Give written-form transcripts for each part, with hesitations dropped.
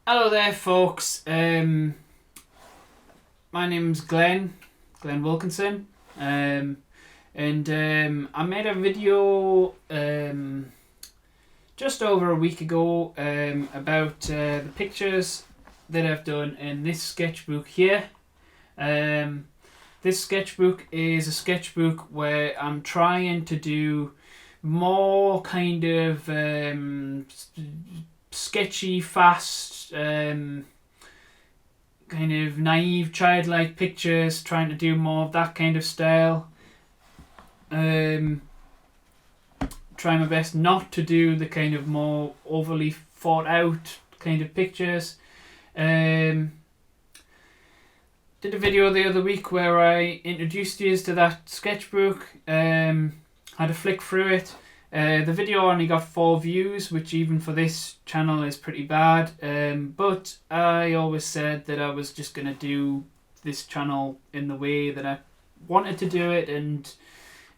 Hello there, folks. My name's Glenn Wilkinson, and I made a video just over a week ago about the pictures that I've done in this sketchbook here. This sketchbook is a sketchbook where I'm trying to do more kind of sketchy, fast, kind of naive, childlike pictures, trying to do more of that kind of style. Trying my best not to do the kind of more overly thought out kind of pictures. Did a video the other week where I introduced you to that sketchbook, had a flick through it. The video only got 4 views, which even for this channel is pretty bad. But I always said that I was just going to do this channel in the way that I wanted to do it, and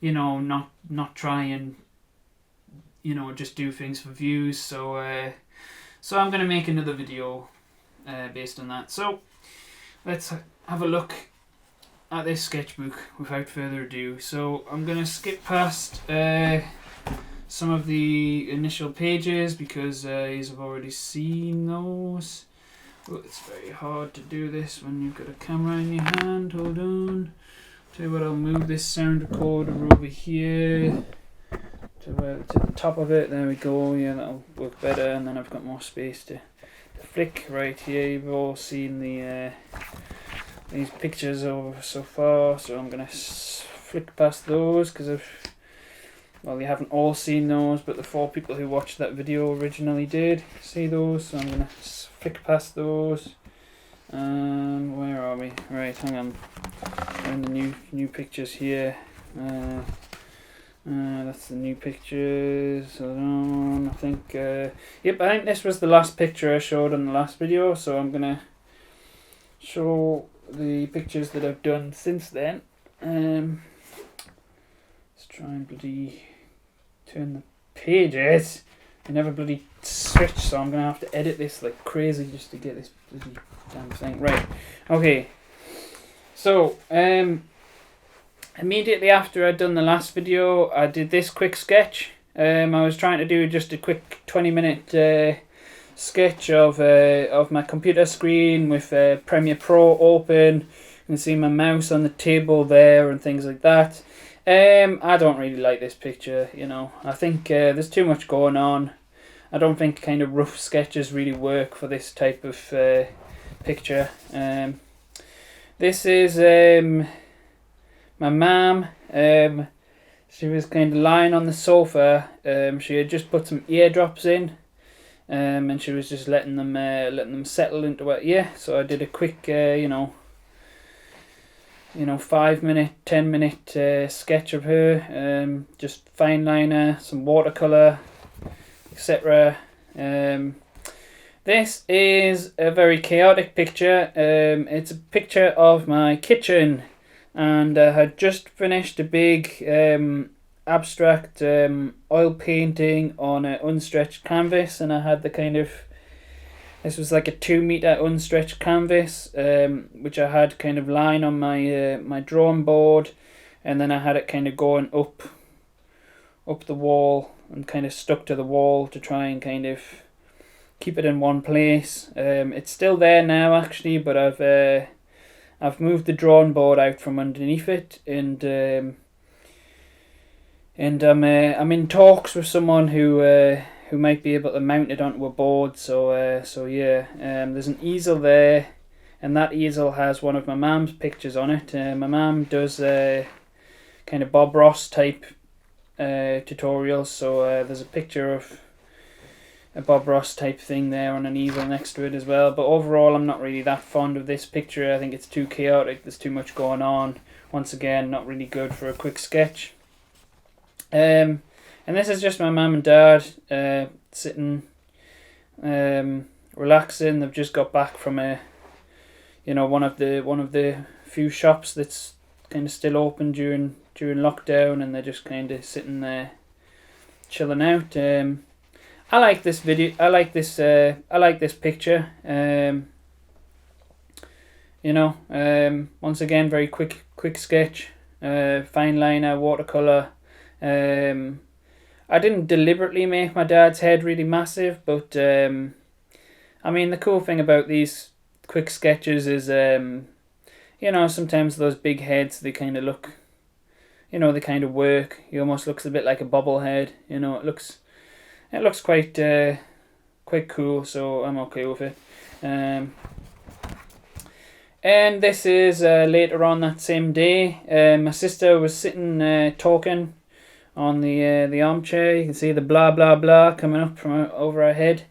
not try and just do things for views. So I'm going to make another video based on that. So let's have a look at this sketchbook without further ado. So I'm going to skip past some of the initial pages because you've already seen those. But it's very hard to do this when you've got a camera in your hand. Hold on. Tell you what, I'll move this sound recorder over here to the top of it. There we go. Yeah, that'll work better, and then I've got more space to flick. Right here, you've all seen these pictures over so far, so I'm gonna flick past those because you haven't all seen those, but the 4 people who watched that video originally did see those, so I'm gonna flick past those. Where are we? Right, hang on. We're in the new pictures here. That's the new pictures. I think. Yep, I think this was the last picture I showed on the last video, so I'm gonna show the pictures that I've done since then. Let's try and bloody turn the pages. I never bloody switch, so I'm gonna have to edit this like crazy just to get this bloody damn thing right. Okay, so immediately after I'd done the last video, I did this quick sketch. I was trying to do just a quick 20-minute sketch of my computer screen with Premiere Pro open. You can see my mouse on the table there and things like that. I don't really like this picture, I think there's too much going on. I don't think kind of rough sketches really work for this type of picture. This is my mum. She was kind of lying on the sofa. She had just put some eardrops in. And she was just letting them settle into her ear. So I did a quick, 5-minute, 10-minute sketch of her. Just fine liner, some watercolor, etc. This is a very chaotic picture. It's a picture of my kitchen, and I had just finished a big abstract oil painting on an unstretched canvas, and I had this was like a 2-meter unstretched canvas, which I had kind of lying on my drawing board, and then I had it kind of going up the wall and kind of stuck to the wall to try and kind of keep it in one place. It's still there now actually, but I've moved the drawing board out from underneath it, and I'm in talks with someone who might be able to mount it onto a board. So yeah, there's an easel there, and that easel has one of my mum's pictures on it. My mum does kind of Bob Ross type tutorials, so there's a picture of a Bob Ross type thing there on an easel next to it as well. But overall, I'm not really that fond of this picture. I think it's too chaotic. There's too much going on. Once again, not really good for a quick sketch. And this is just my mum and dad sitting, relaxing. They've just got back from one of the few shops that's kind of still open during lockdown, and they're just kind of sitting there chilling out. I like this video. I like this. I like this picture. Once again, very quick sketch. Fine liner, watercolor. I didn't deliberately make my dad's head really massive, but I mean, the cool thing about these quick sketches is, sometimes those big heads, they kind of look, they kind of work. He almost looks a bit like a bobblehead. It looks quite cool, so I'm okay with it. And this is later on that same day. My sister was sitting talking on the armchair. You can see the blah blah blah coming up from over her head.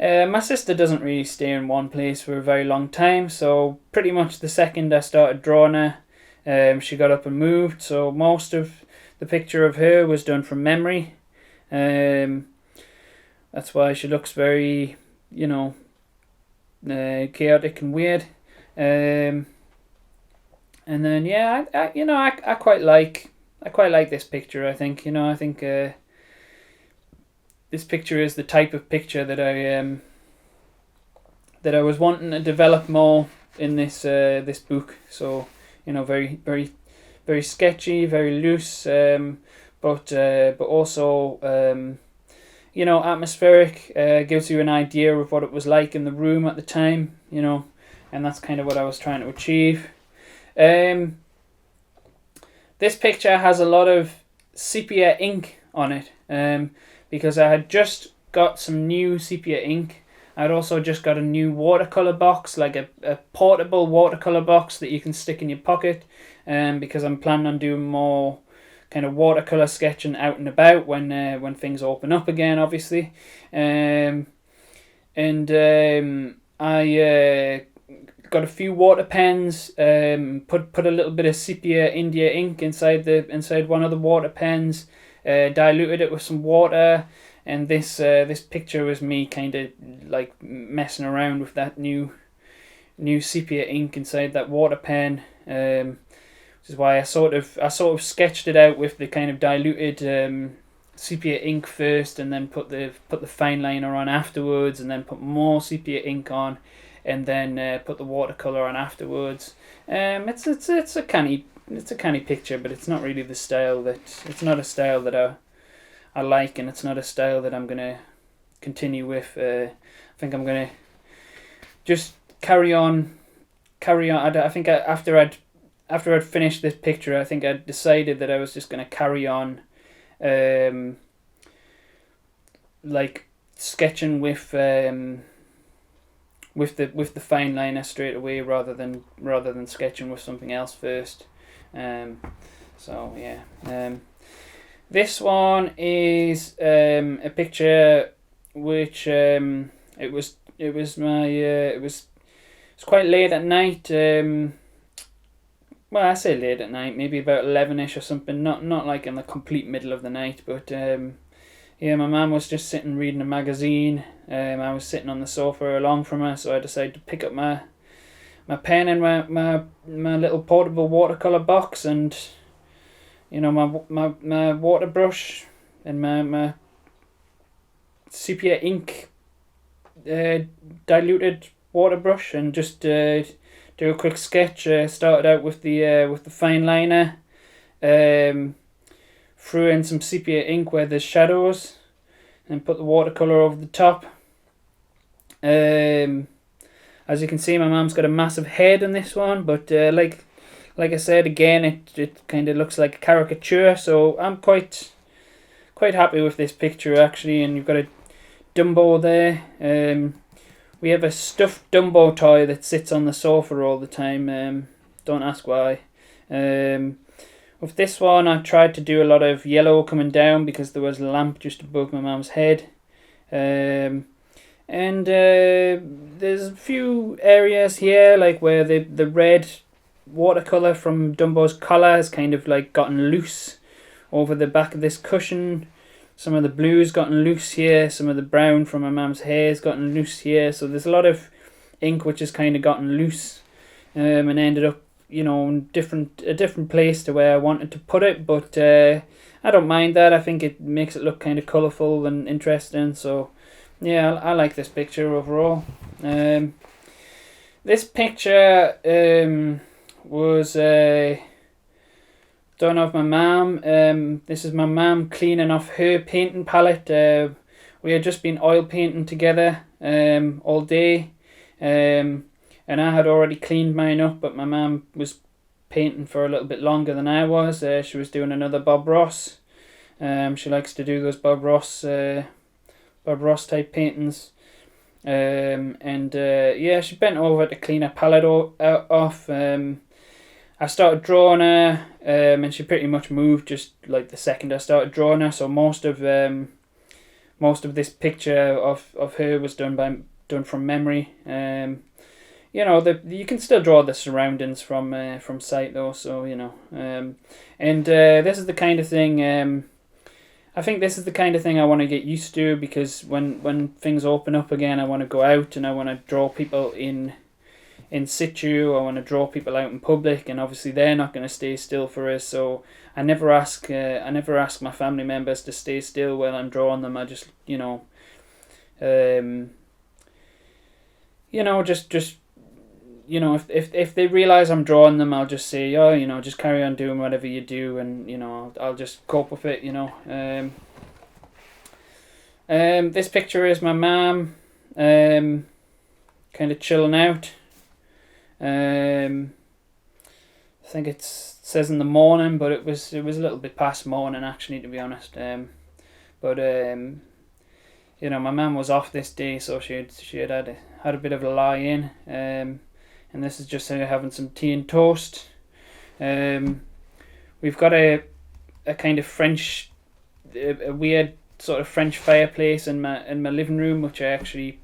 My sister doesn't really stay in one place for a very long time, so pretty much the second I started drawing her, she got up and moved. So most of the picture of her was done from memory. That's why she looks very, chaotic and weird. And then I quite like this picture. I think this picture is the type of picture that I was wanting to develop more in this book. So very very very sketchy, very loose, but also atmospheric. Gives you an idea of what it was like in the room at the time. And that's kind of what I was trying to achieve. This picture has a lot of sepia ink on it, because I had just got some new sepia ink. I'd also just got a new watercolor box, like a portable watercolor box that you can stick in your pocket, because I'm planning on doing more kind of watercolor sketching out and about when things open up again, obviously. I got a few water pens, put a little bit of sepia India ink inside one of the water pens, diluted it with some water, and this picture was me kind of like messing around with that new sepia ink inside that water pen, which is why I sort of sketched it out with the kind of diluted sepia ink first, and then put the fine liner on afterwards, and then put more sepia ink on, and then put the watercolor on afterwards. It's a canny picture, but it's not really it's not a style that I like, and it's not a style that I'm gonna continue with. I think I'm gonna just carry on. I think after I'd finished this picture, I think I decided that I was just gonna carry on, like sketching with the fine liner straight away, rather than sketching with something else first. So yeah. This one is a picture which it's quite late at night. Well, I say late at night, maybe about 11ish or something. Not like in the complete middle of the night, but my mum was just sitting reading a magazine. I was sitting on the sofa along from her, so I decided to pick up my pen and my little portable watercolor box, and my water brush and my sepia ink diluted water brush, and just do a quick sketch. Started out with the fine liner, threw in some sepia ink where there's shadows, and put the watercolor over the top. As you can see, my mum's got a massive head in this one, but like I said again, it kind of looks like a caricature, so I'm quite happy with this picture actually. And you've got a Dumbo there. We have a stuffed Dumbo toy that sits on the sofa all the time. Don't ask why. With this one, I tried to do a lot of yellow coming down because there was a lamp just above my mum's head. And there's a few areas here, like where the red watercolor from Dumbo's collar has kind of like gotten loose over the back of this cushion. Some of the blue's gotten loose here. Some of the brown from my mum's hair has gotten loose here. So there's a lot of ink which has kind of gotten loose, and ended up, in a different place to where I wanted to put it. But I don't mind that. I think it makes it look kind of colourful and interesting. So yeah, I like this picture overall. This picture was done of my mum. This is my mum cleaning off her painting palette. We had just been oil painting together all day, and I had already cleaned mine up, but my mum was painting for a little bit longer than I was. She was doing another Bob Ross. She likes to do those Bob Ross type paintings. Yeah, she bent over to clean her palette off. I started drawing her, and she pretty much moved just like the second I started drawing her. So most of this picture of her was done from memory. You know, you can still draw the surroundings from sight though. So you know, this is the kind of thing. I think this is the kind of thing I want to get used to, because when things open up again, I want to go out and I want to draw people in situ. I want to draw people out in public, and obviously they're not going to stay still for us. So I never ask my family members to stay still while I'm drawing them. I just if they realize I'm drawing them, I'll just say, oh, just carry on doing whatever you do, and I'll just cope with it. This picture is my mum, kind of chilling out. I think it says in the morning, but it was a little bit past morning actually, to be honest. My mum was off this day, so she had a bit of a lie in. And this is just her having some tea and toast. We've got a kind of French, a weird sort of French fireplace in my living room, which I actually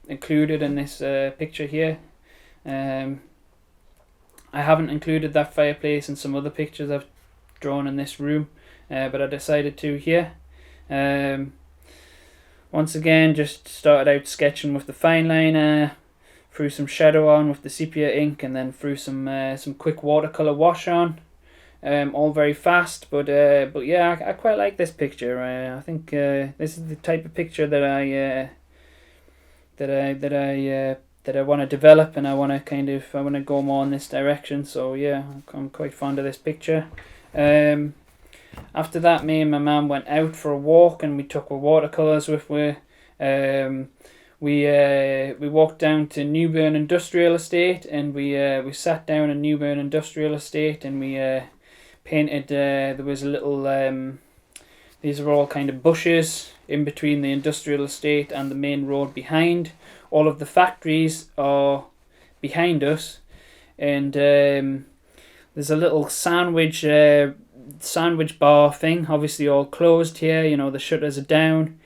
included in this picture here. I haven't included that fireplace in some other pictures I've drawn in this room, but I decided to here. Once again, just started out sketching with the fine liner, threw some shadow on with the sepia ink, and then threw some quick watercolor wash on. All very fast, but yeah, I quite like this picture. I think this is the type of picture that I want to develop, and I want to go more in this direction. So yeah, I'm quite fond of this picture. After that, me and my mum went out for a walk, and we took our watercolors with her. We walked down to Newburn Industrial Estate, and we sat down in Newburn Industrial Estate, and we painted. There was a little. These are all kind of bushes in between the industrial estate and the main road behind. All of the factories are behind us, and there's a little sandwich bar thing. Obviously, all closed here. The shutters are down.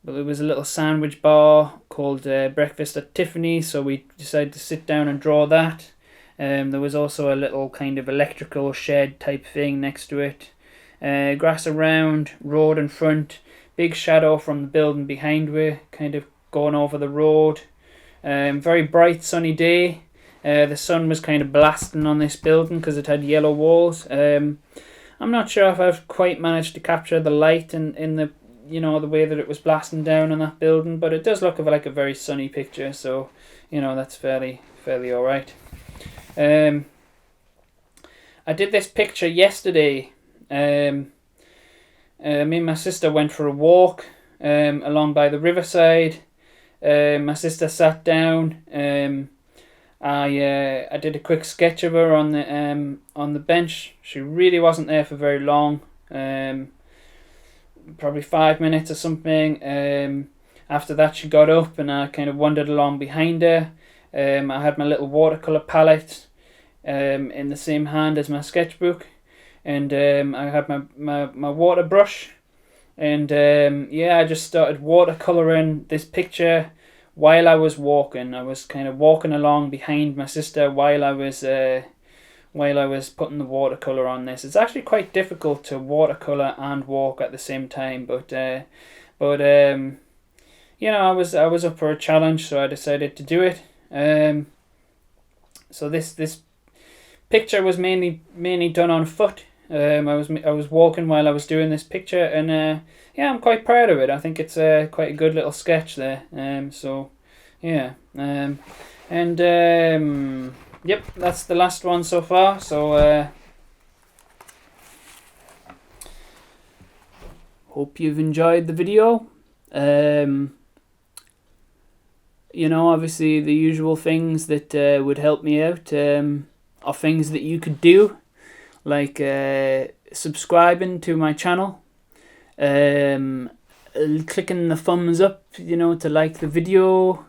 But there was a little sandwich bar called Breakfast at Tiffany's, so we decided to sit down and draw that. There was also a little kind of electrical shed type thing next to it. Grass around, road in front, big shadow from the building behind we, kind of going over the road. Very bright sunny day. The sun was kind of blasting on this building because it had yellow walls. I'm not sure if I've quite managed to capture the light in the the way that it was blasting down on that building, but it does look like a very sunny picture, so that's fairly alright. I did this picture yesterday. Me and my sister went for a walk along by the riverside. My sister sat down. I did a quick sketch of her on the bench. She really wasn't there for very long. Probably 5 minutes or something. After that, she got up, and I kind of wandered along behind her. I had my little watercolor palette in the same hand as my sketchbook, and I had my water brush, and I just started watercoloring this picture while I was walking. I was kind of walking along behind my sister while I was putting the watercolor on this. It's actually quite difficult to watercolor and walk at the same time, but I was up for a challenge, so I decided to do it. So this picture was mainly done on foot. I was walking while I was doing this picture, and yeah, I'm quite proud of it. I think it's quite a good little sketch there. So yeah, yep, that's the last one so far. So hope you've enjoyed the video. You know, obviously the usual things that would help me out are things that you could do, like subscribing to my channel, clicking the thumbs up, you know, to like the video,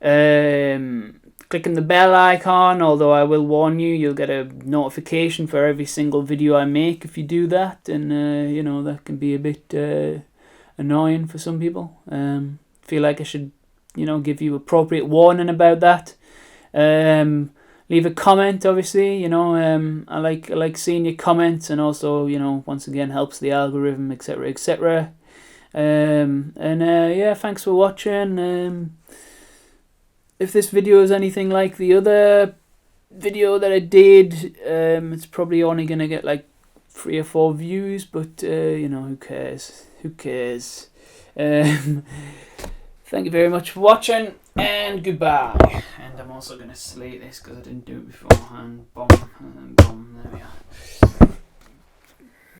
clicking the bell icon, although I will warn you, you'll get a notification for every single video I make if you do that, and you know, that can be a bit annoying for some people. Feel like I should, you know, give you appropriate warning about that. Leave a comment, obviously, you know, I like seeing your comments, and also, you know, once again, helps the algorithm, etc, etc. Yeah, thanks for watching. If this video is anything like the other video that I did, it's probably only gonna get like 3 or 4 views, but you know, who cares? Who cares? Thank you very much for watching, and goodbye. And I'm also going to slate this because I didn't do it beforehand. Boom, and boom, there we are.